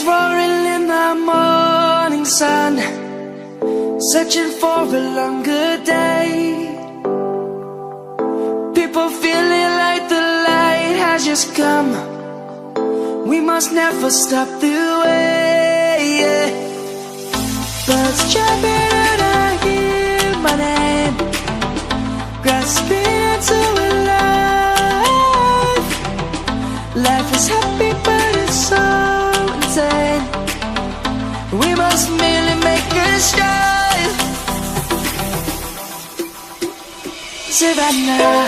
Lions roaring in the morning sun, searching for a longer day. People feeling like the light has just come. We must never stop the way. Birds jumping and I hear my name, grasping into a life. Life is happy but it's so insane. We must merely make a start. Savannah,